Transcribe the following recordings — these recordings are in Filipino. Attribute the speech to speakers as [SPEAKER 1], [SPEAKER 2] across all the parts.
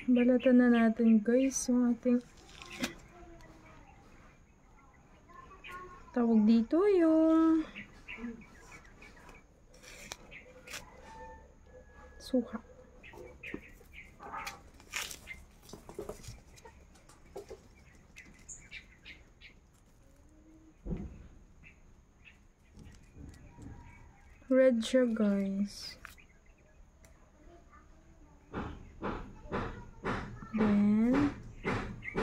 [SPEAKER 1] Balatan na natin guys yung ating tawag dito yung suka. Red siya guys. Then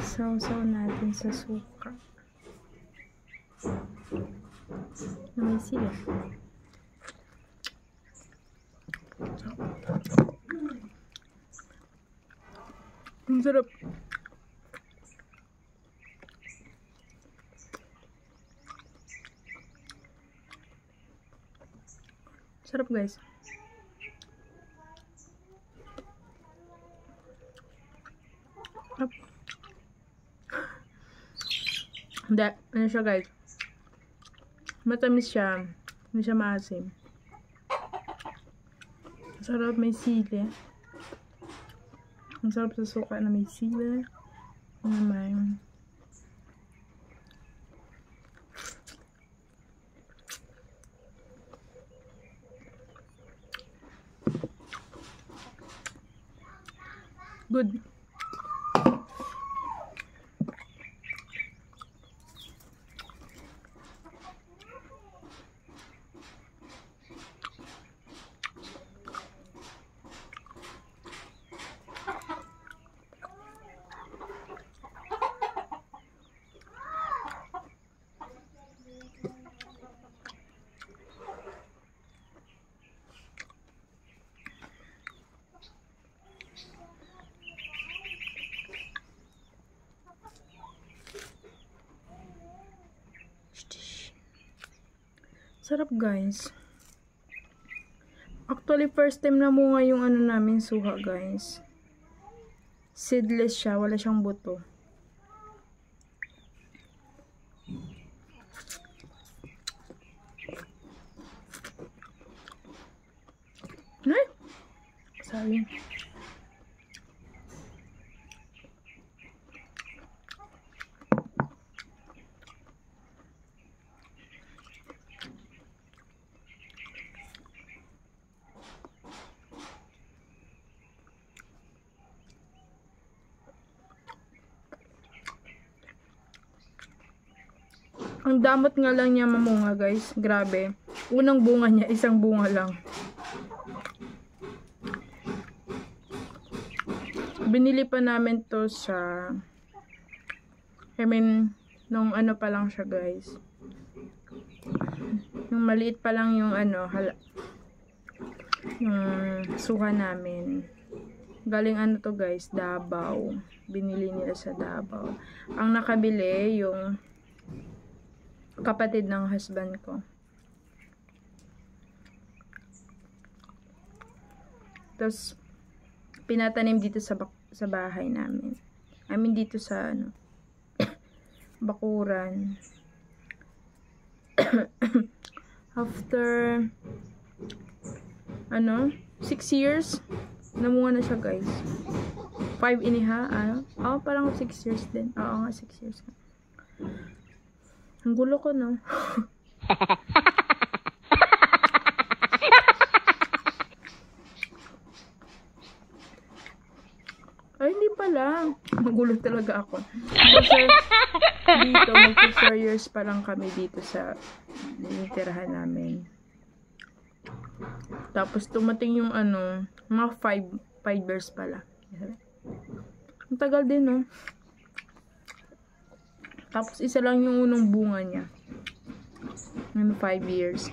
[SPEAKER 1] sausaw natin sa suka na may sila. Ang sarap. Sarap guys. Hindi, ano siya guys, matamis siya, hindi siya maasim. Sarap, may sili. Ang sarap sa suka na may sili na may good. Sarap guys. Actually first time na munga yung ano namin suha guys. Seedless siya, wala siyang buto. Ay! Sorry. Ang damot nga lang niya mamunga guys. Grabe. Unang bunga niya, isang bunga lang. Binili pa namin to sa nung ano pa lang siya guys. Yung maliit pa lang yung ano, yung suha namin. Galing ano to guys, Davao. Binili nila sa Davao. Ang nakabili yung kapatid ng husband ko. Tapos pinatanim dito sa bahay namin. I mean dito sa ano, bakuran. After ano, 6 years namunga na siya guys. 5 ano? Oh, parang 6 years din. Oo nga, 6 years. Ang gulo ko, no? Ay, hindi pala. Magulo talaga ako. Kasi dito, mag-4 years pa lang kami dito sa tinitirahan namin. Tapos, tumating yung ano, mga 5 years pala. Ang tagal din, no? Tapos, isa lang yung unang bunga niya. Ng 5 years.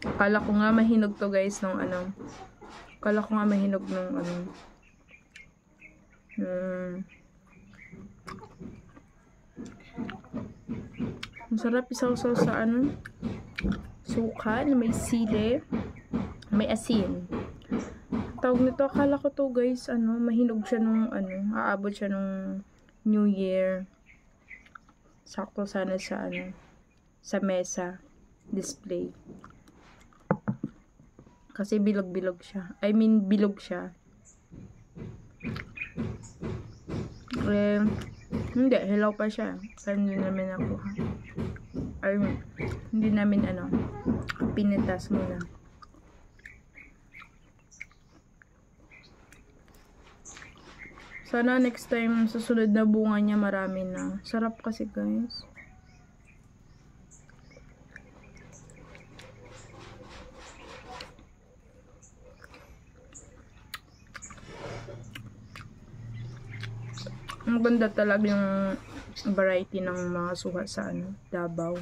[SPEAKER 1] Akala ko nga mahinog to guys nung ano. Akala ko nga mahinog nung ano. Ang sarap isaw-saw sa ano. Suka na may sili. May asin. Tawag nito, akala ko to guys, ano, mahinog siya nung ano, aabot siya nung New Year. Sakto sana sa ano, sa mesa display. Kasi bilog-bilog siya. I mean, bilog siya. Hindi, hilaw pa siya. Pero hindi namin nakuha. Or, hindi namin pinitas muna. Sana next time, sa sunod na bunga niya, marami na. Sarap kasi, guys. Ang ganda talaga yung variety ng mga suha sa Davao.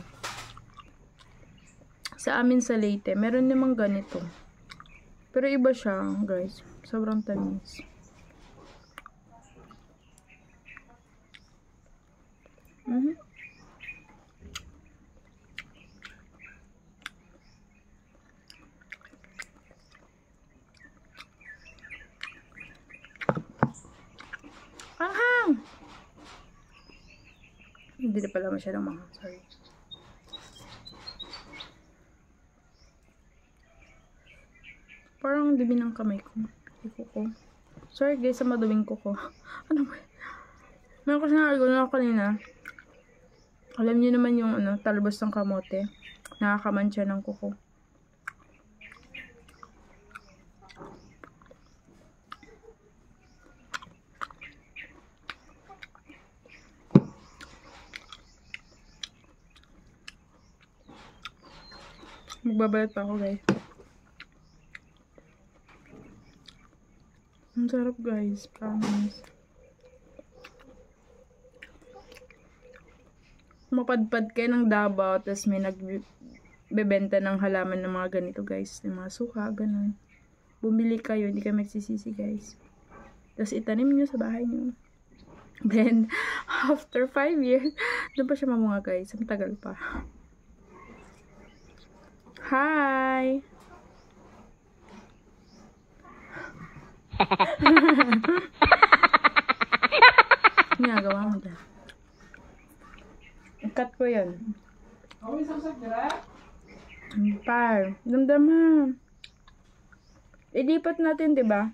[SPEAKER 1] Sa amin sa Leyte, meron namang ganito. Pero iba siya, guys. Sobrang tamis. Anghang! Hindi na pala masyadong mahang. Sorry. Parang dumi ng kamay ko. Kuko. Sorry guys, sa maduming kuko. Ano ba? Meron ko siya na kanina. Alam niyo naman yung talbos ng kamote. Nakakamansya ng kuko. Magbabayad pa ako, guys. Ang sarap, guys. Promise. Mapadpad kayo ng Davao, tapos may nagbebenta ng halaman ng mga ganito, guys. Ng mga suka, ganun. Bumili kayo, hindi kayo magsisisi, guys. Tapos itanim nyo sa bahay nyo. Then, after 5 years, doon pa siya mamunga, guys. Ang tagal pa. Hi! Ginagawa mo dyan. I-cut ko yan. Par. Damdaman. Ilipat natin, diba?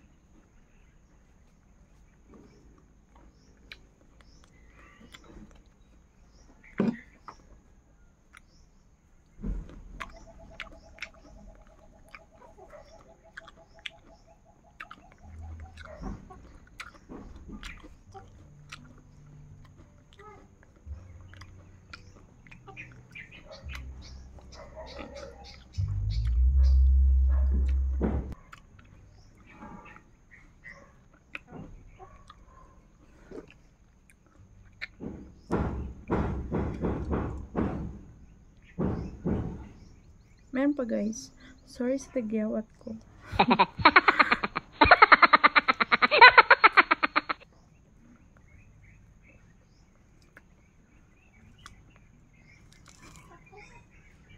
[SPEAKER 1] Meron pa, guys. Sorry sa tagyawat ko.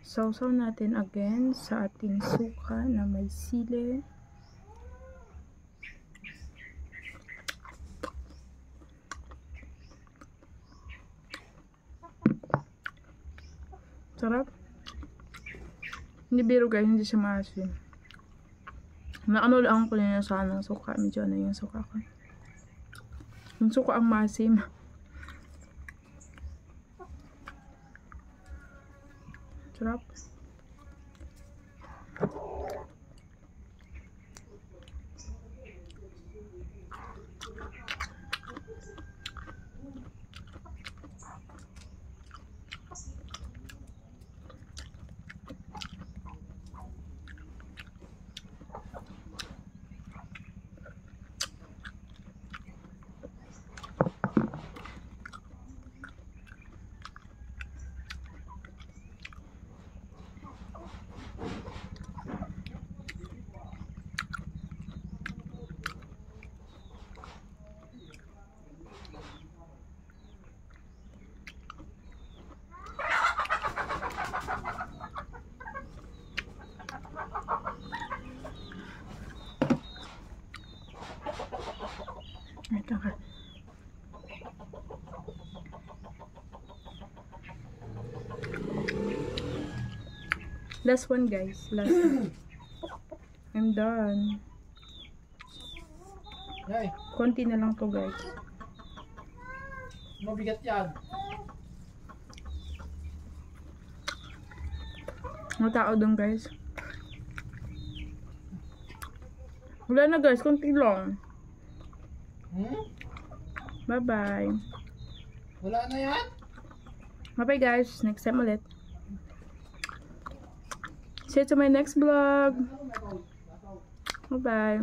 [SPEAKER 1] Sausaw natin again sa ating suka na may sili. Sarap. Hindi biro, guys, hindi siya maasin. Nakanulaan ko na sa suka. Medyo yung suka ko. Yung suka ang maasim. Sarap. Ito ka. Last one, guys. Last one. I'm done.
[SPEAKER 2] Yay,
[SPEAKER 1] Konti na lang to guys.
[SPEAKER 2] mabigat yan.
[SPEAKER 1] Mga tao doon guys. Wala na guys, konti lang. Bye bye.
[SPEAKER 2] Wala na yan?
[SPEAKER 1] Bye bye guys, next time ulit. See you to my next vlog. Bye bye.